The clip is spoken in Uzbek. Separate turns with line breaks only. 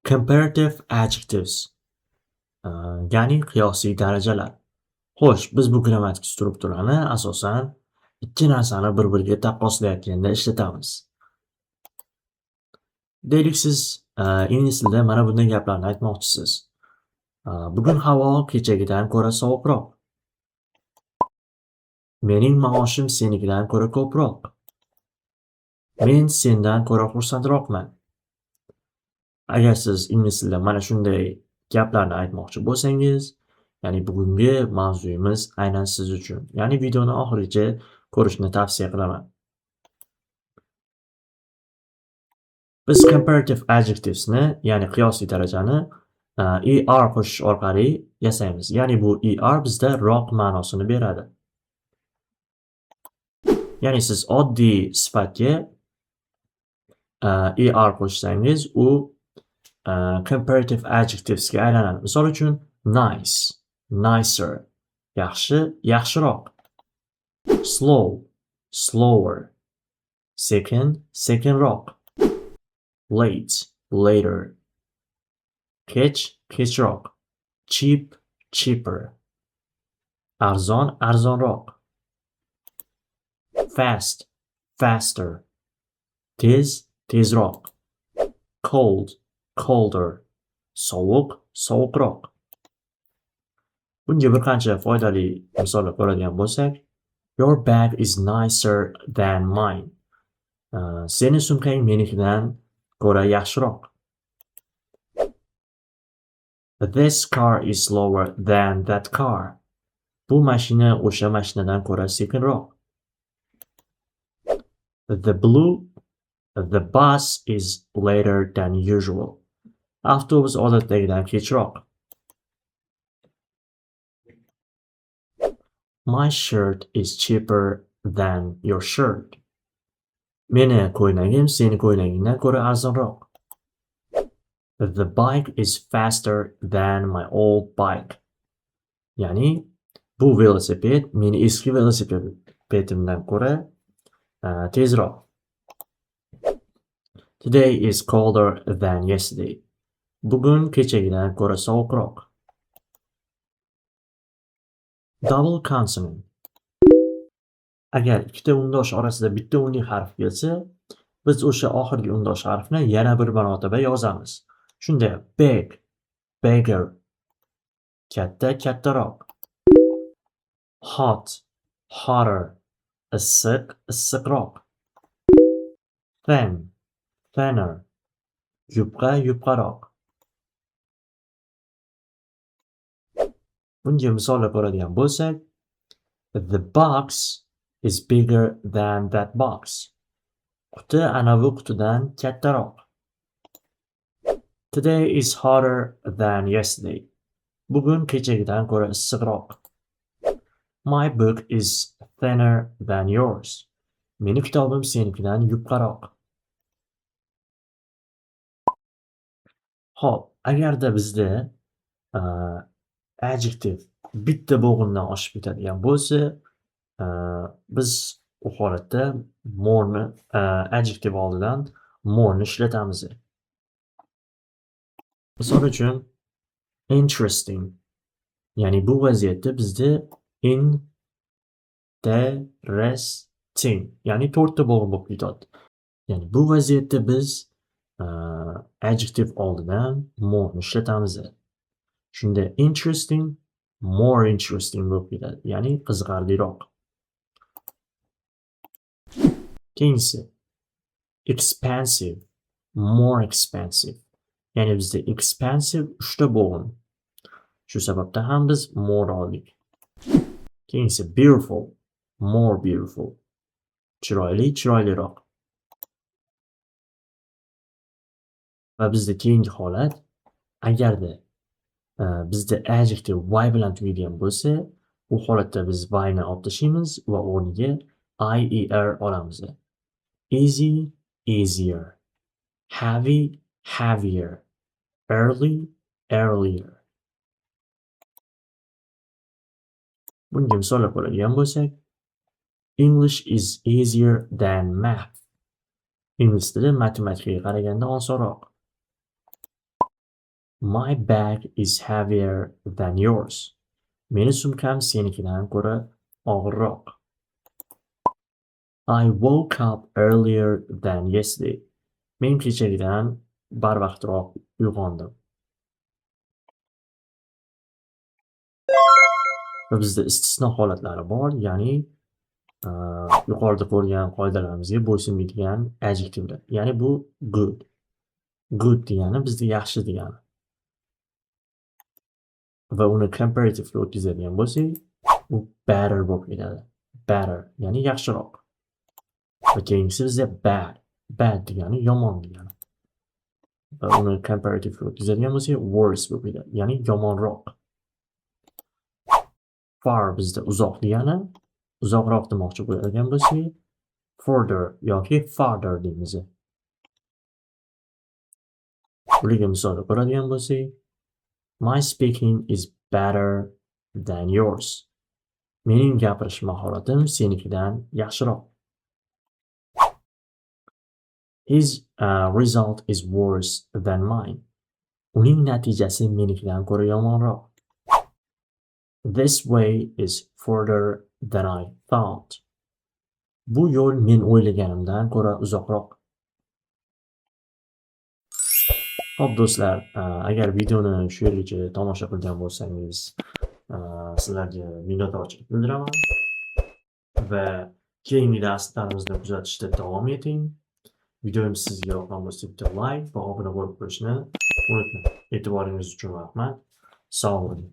Comparative adjectives, ya'ni qiyosiy darajalar. Xo'sh, biz bu grammatik strukturani asosan ikki narsani bir-biriga taqqoslayotganda ishlatamiz. Deylik, siz ingliz tilida mana bunday gaplarni aytmoqchisiz. Bugun havo kechagidan ko'ra sovuqroq. Mening maoshim senikidan ko'ra ko'proq. Men sendan ko'ra xursandroqman. Agar siz ingliz tilida mana shunday gaplarni aytmoqchi bo'lsangiz, ya'ni bugungi mavzuyimiz aynan siz uchun. Ya'ni videoni oxirigacha ko'rishni tavsiya qilaman. Biz comparative adjectives'ni, ya'ni qiyosiy darajani er qo'shish orqali yasaymiz. Ya'ni bu er bizda roq ma'nosini beradi. Ya'ni siz oddiy sifatga er qo'shsangiz, u comparative adjectives'ga aylanadi. Misol uchun nice, nicer, yaxshi, yaxshiroq. Slow, slower. Sekin, sekinroq. Late, later. Kech, kechroq. Cheap, cheaper. Arzon, arzonroq. Fast, faster. Tez, tezroq. Cold, colder. Sovuq, sovuqroq. Bunga bir qancha foydali misollar ko'radigan bo'lsak, your bag is nicer than mine. Seni sumkang menikidan ko'ra yaxshiroq. This car is slower than that car. Bu mashina o'sha mashinadan ko'ra sekinroq. The bus is later than usual. Avtobus odatdagidan kechroq. My shirt is cheaper than your shirt. Meni ko'ylagim seni ko'ylagingdan ko'ra arzonroq. The bike is faster than my old bike. Ya'ni bu velosiped meni eski velosipedimdan ko'ra tezroq. Today is colder than yesterday. Bugun kechagidan ko'ra sovuqroq. Double consonant. Agar ikkita undosh orasida bitta unli harf kelsa, biz o'sha oxirgi undosh harfni yana bir marotaba yozamiz. Shunda big, bigger. Katta, kattaroq. Hot, hotter. Issiq, issiqroq. Thin, thinner. Yupqa, yupqaroq. Bunga misollar ko'radigan bo'lsak, the box is bigger than that box. Quti anavi qutidan kattaroq. Today is hotter than yesterday. Bugun kechagidan ko'ra issiqroq. My book is thinner than yours. Meni kitobim senikidan yupqaroq. Xo'p, agarda bizda adjective bitta bo'g'indan oshib ketadigan bo'lsa, biz u holatda more'ni adjective oldidan more'ni ishlatamiz. Misol uchun interesting. Ya'ni bu vaziyatda bizda interesting, ya'ni 4 ta bo'g'in bo'lib ketadi. Ya'ni bu vaziyatda biz adjective oldidan more'ni ishlatamiz. Shunda interesting, more interesting bo'lib ketadi. Ya'ni qiziqarliroq. Keyingi expensive, more expensive. Ya'ni bizda expensive 3 ta bo'g'in. Shu sababdan ham biz more oldik. Keyingi beautiful, more beautiful. Chiroyli, chiroyliroq. Va bizda keyingi holat, agarda bizda adjective y bilan tugaydigan bo'lsa, u holatda biz y ni olib tashlaymiz va o'rniga ier olamiz. Easy, easier. Heavy, heavier. Early, earlier. Bunga misollar ko'radigan bo'lsak, English is easier than math. Ingliz tili matematikaga qaraganda osonroq. My bag is heavier than yours. Meni sumkam senikidan ko'ra og'irroq. I woke up earlier than yesterday. Men kechagidan barvaqtroq uyg'ondim. Va bizda istisno holatlari bor, ya'ni yuqorida ko'rgan qoidalarimizga bo'ysunmaydigan adjektivlar. Ya'ni bu good. Good degani bizda yaxshi degani. Va uni comparativega o'tkazadigan bo'lsak, u better bo'lib ketadi. Better, ya'ni yaxshiroq. Va keyingisi bizda bad. Bad degani yomon degani. Va uni comparativega o'tkazadigan bo'lsak, worse bo'lib ketadi, ya'ni yomonroq. Far bizda uzoq degani, uzoqroq demoqchi bo'ladigan bo'lsak, further yoki farther deymiz. Bularga misol ko'radigan bo'lsak, my speaking is better than yours. Mening gapirish mahoratim senikidan yaxshiroq. His result is worse than mine. Uning natijasi menikidan ko'ra yomonroq. This way is further than I thought. Bu yo'l men o'ylaganimdan ko'ra uzoqroq. Xo'p do'stlar, agar videoni shu yergacha tomosha qilgan bo'lsangiz, sizlarga minnatdorchilik bildiraman va keyingi darslarimizni kuzatishda davom eting. Videomiz sizga yoqqan bo'lsa, bitta like va obuna bo'lib qo'yishni unutmang. E'tiboringiz uchun rahmat. Sog' bo'ling.